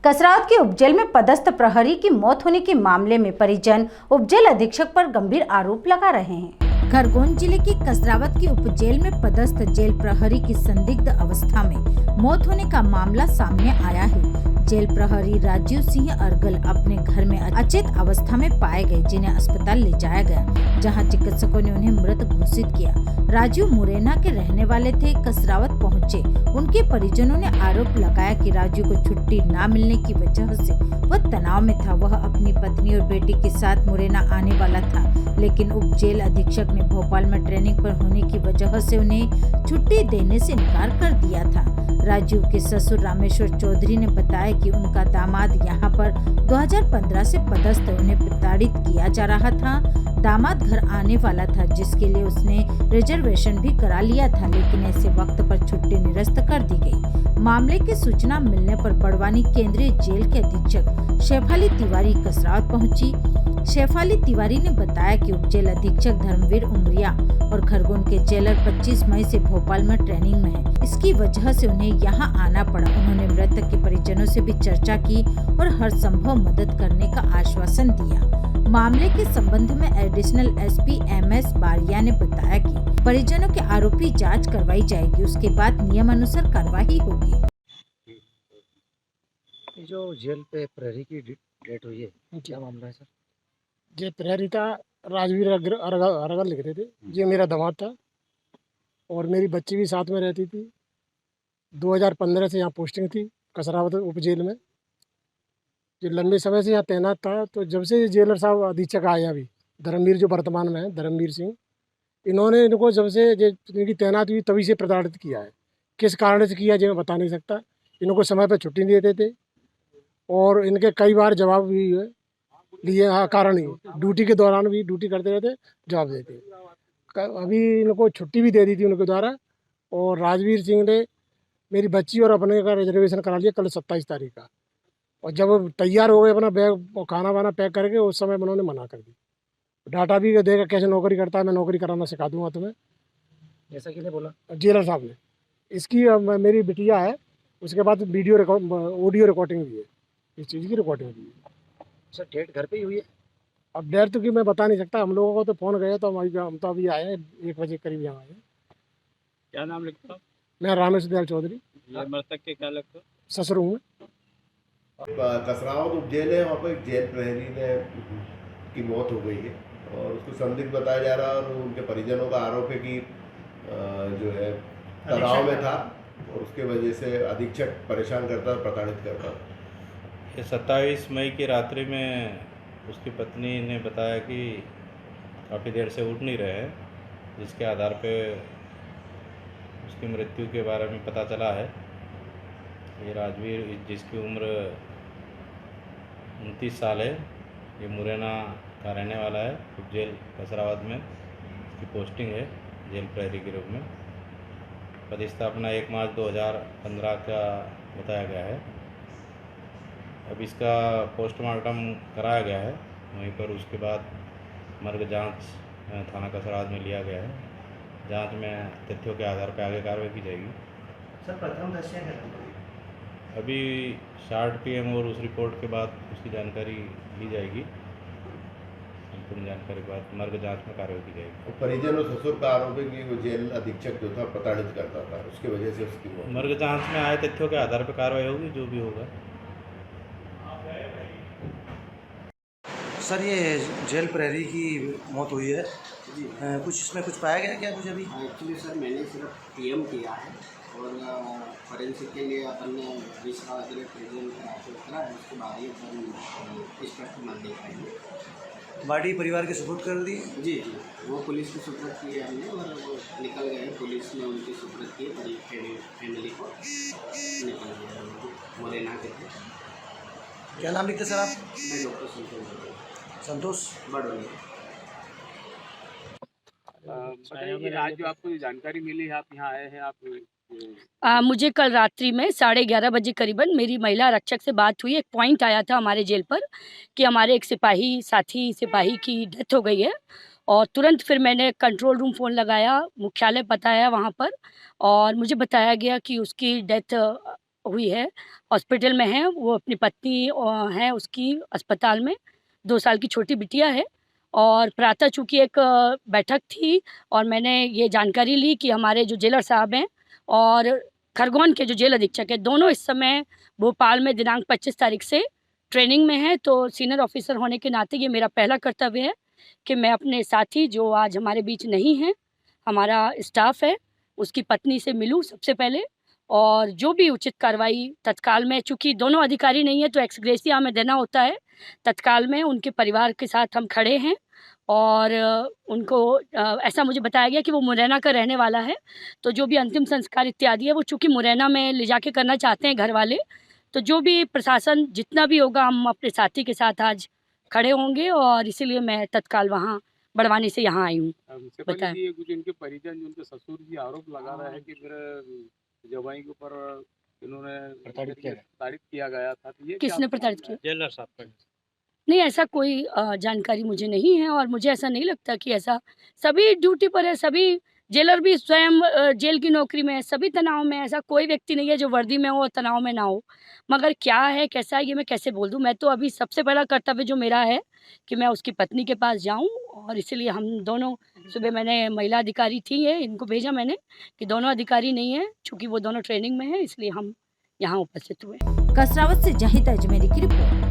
कसरावत के उपजेल में पदस्थ प्रहरी की मौत होने के मामले में परिजन उपजेल अधीक्षक पर गंभीर आरोप लगा रहे हैं। खरगोन जिले की कसरावत की उपजेल में पदस्थ जेल प्रहरी की संदिग्ध अवस्था में मौत होने का मामला सामने आया है। जेल प्रहरी राजीव सिंह अरगल अपने घर में अचेत अवस्था में पाए गए, जिन्हें अस्पताल ले जाया गया, जहां चिकित्सकों ने उन्हें मृत घोषित किया। राजू मुरैना के रहने वाले थे। कसरावत पहुंचे उनके परिजनों ने आरोप लगाया कि राजू को छुट्टी न मिलने की वजह से वह तनाव में था। वह अपनी पत्नी और बेटी के साथ मुरैना आने वाला था, लेकिन उप जेल अधीक्षक ने भोपाल में ट्रेनिंग पर होने की वजह से उन्हें छुट्टी देने से इनकार कर दिया था। राजू के ससुर रामेश्वर चौधरी ने बताया कि उनका दामाद यहां पर 2015 से पदस्थ, उन्हें प्रताड़ित किया जा रहा था। दामाद घर आने वाला था, जिसके लिए उसने रिजर्वेशन भी करा लिया था, लेकिन ऐसे वक्त पर छुट्टी निरस्त कर दी गई। मामले की सूचना मिलने पर बड़वानी केंद्रीय जेल के अधीक्षक शेफाली तिवारी कसरावत पहुंची। शेफाली तिवारी ने बताया कि उपजेल अधीक्षक धर्मवीर उमरिया और खरगोन के जेलर 25 मई से भोपाल में ट्रेनिंग में है। इसकी वजह से उन्हें यहां आना पड़ा। उन्होंने मृतक के परिजनों से भी चर्चा की और हर संभव मदद करने का आश्वासन दिया। मामले के संबंध में एडिशनल एसपी MS बारिया ने बताया कि परिजनों के आरोपी जांच करवाई जाएगी, उसके बाद नियमानुसार कार्रवाई होगी। जो जेल पे प्रहरी की डेट हुई है, क्या मामला है सर? ये प्रहरी था राजवीर अरगल लिख रहे थे। ये मेरा दामाद था और मेरी बच्ची भी साथ में रहती थी। 2015 से यहाँ पोस्टिंग थी कसरावत उप जेल में। जो लंबे समय से यहाँ तैनात था, तो जब से ये जेलर साहब अधीक्षक आए अभी धर्मवीर, जो वर्तमान में है धर्मवीर सिंह, इन्होंने इनको जब से इनकी तैनात हुई तभी से प्रताड़ित किया है। किस कारण से किया जो मैं बता नहीं सकता। इनको समय पर छुट्टी नहीं देते थे और इनके कई बार जवाब भी लिए कारण ही ड्यूटी के दौरान भी ड्यूटी करते रहते जवाब देते। अभी इनको छुट्टी भी दे दी थी उनके द्वारा, और राजवीर सिंह ने मेरी बच्ची और अपने का रिजर्वेशन करा लिया कल 27 तारीख का। और जब तैयार हो गए अपना बैग खाना वाना पैक करके, उस समय उन्होंने मना कर दी। डाटा भी देगा कैसे नौकरी करता है, मैं नौकरी कराना सिखा दूंगा तुम्हें, ऐसा किसने बोला? जेलर साहब ने। इसकी मेरी बिटिया है, उसके बाद वीडियो ऑडियो रिकॉर्डिंग भी है, इस चीज़ की रिकॉर्डिंग भी है। सर डेट घर पे ही हुई है? अब डेट तो कि मैं बता नहीं सकता। हम लोगों को तो फ़ोन गया, तो हम तो अभी आए हैं 1 बजे करीब यहाँ आए हैं। क्या नाम लिखता हूँ? मैं रामेश्वर दयाल चौधरी। ये मृतक के क्या लगता? ससुर हूँ। कसरावत उप जेल है, वहाँ पर एक जेल प्रहरी ने की मौत हो गई है और उसको संदिग्ध बताया जा रहा है। और उनके परिजनों का आरोप है कि जो है तनाव में था और उसके वजह से अधीक्षक परेशान करता और प्रताड़ित करता। ये 27 मई की रात्रि में उसकी पत्नी ने बताया कि काफ़ी देर से उठ नहीं रहे हैं, जिसके आधार पे उसकी मृत्यु के बारे में पता चला है। ये राजवीर, जिसकी उम्र 29 साल है, ये मुरैना का रहने वाला है। जेल कसरावत में इसकी पोस्टिंग है जेल प्रहरी के रूप में। पदस्थापना 1 मार्च 2015 का बताया गया है। अब इसका पोस्टमार्टम कराया गया है वहीं पर। उसके बाद मर्ग जांच थाना कसरावत में लिया गया है। जांच में तथ्यों के आधार पर आगे कार्रवाई की जाएगी। सर प्रथमदर्शी है अभी शार्ट PM और उस रिपोर्ट के बाद उसकी जानकारी ली जाएगी। संपूर्ण जानकारी के बाद मर्ग जांच में कार्रवाई की जाएगी। परिजन और ससुर का आरोप है कि वो जेल अधीक्षक जो था प्रताड़ित करता था, उसकी वजह से उसकी मौत। मर्ग जांच में आए तथ्यों के आधार पर कार्रवाई होगी, जो भी होगा। सर ये जेल प्रहरी की मौत हुई है, कुछ इसमें कुछ पाया गया क्या कुछ अभी? एक्चुअली सर मैंने सिर्फ PM किया है और फॉरेंसिक के लिए अपन ने 20 का प्रेजेंट करा है। उसके बाद ही अपन इस पर मत देखाएंगे। बॉडी परिवार के सुपुर्द कर दी? जी जी, वो पुलिस की सुपुर्द की है हमने और वो निकल गए। पुलिस ने उनकी सुपुर्द की बड़ी फैमिली को, निकल गए मुरैना के थे। क्या नाम लिखते सर आप? मैं डॉक्टर संतोष बड़ोली। आज जो आपको जानकारी मिली है, आप यहाँ आए हैं, आप मुझे कल रात्रि में 11:30 बजे करीबन मेरी महिला आरक्षक से बात हुई। एक पॉइंट आया था हमारे जेल पर कि हमारे एक साथी सिपाही की डेथ हो गई है, और तुरंत फिर मैंने कंट्रोल रूम फ़ोन लगाया, मुख्यालय पता है वहाँ पर, और मुझे बताया गया कि उसकी डेथ हुई है, हॉस्पिटल में है। वो अपनी पत्नी है उसकी अस्पताल में, 2 साल की छोटी बिटिया है। और प्रातः चूँकि एक बैठक थी और मैंने ये जानकारी ली कि हमारे जो जेलर साहब हैं और खरगोन के जो जेल अधीक्षक हैं, दोनों इस समय भोपाल में दिनांक 25 तारीख से ट्रेनिंग में है। तो सीनियर ऑफिसर होने के नाते ये मेरा पहला कर्तव्य है कि मैं अपने साथी जो आज हमारे बीच नहीं हैं, हमारा स्टाफ है, उसकी पत्नी से मिलूं सबसे पहले और जो भी उचित कार्रवाई तत्काल में, चूँकि दोनों अधिकारी नहीं है तो एक्स ग्रेसिया हमें देना होता है, तत्काल में उनके परिवार के साथ हम खड़े हैं। और उनको ऐसा मुझे बताया गया कि वो मुरैना का रहने वाला है, तो जो भी अंतिम संस्कार इत्यादि है वो चूँकि मुरैना में ले जाके करना चाहते हैं घर वाले, तो जो भी प्रशासन जितना भी होगा हम अपने साथी के साथ आज खड़े होंगे और इसीलिए मैं तत्काल वहाँ बड़वानी से यहाँ आई हूँ। बताएं। जी कुछ इनके परिजन, जो उनके ससुर जी आरोप लगा रहे हैं कि मेरे जवाई के ऊपर इन्होंने प्रताड़ित किया गया था। तो ये किसने प्रताड़ित किया? जेलर साहब। नहीं, ऐसा कोई जानकारी मुझे नहीं है और मुझे ऐसा नहीं लगता कि ऐसा, सभी ड्यूटी पर है, सभी जेलर भी स्वयं जेल की नौकरी में है, सभी तनाव में है। ऐसा कोई व्यक्ति नहीं है जो वर्दी में हो और तनाव में ना हो। मगर क्या है कैसा है ये मैं कैसे बोल दूं। मैं तो अभी सबसे बड़ा कर्तव्य जो मेरा है कि मैं उसकी पत्नी के पास जाऊं और इसीलिए हम दोनों सुबह, मैंने महिला अधिकारी थी है, इनको भेजा मैंने कि दोनों अधिकारी नहीं है, चूँकि वो दोनों ट्रेनिंग में है, इसलिए हम यहाँ उपस्थित हुए। कसरावत से जाहिद अजमेरी की रिपोर्ट।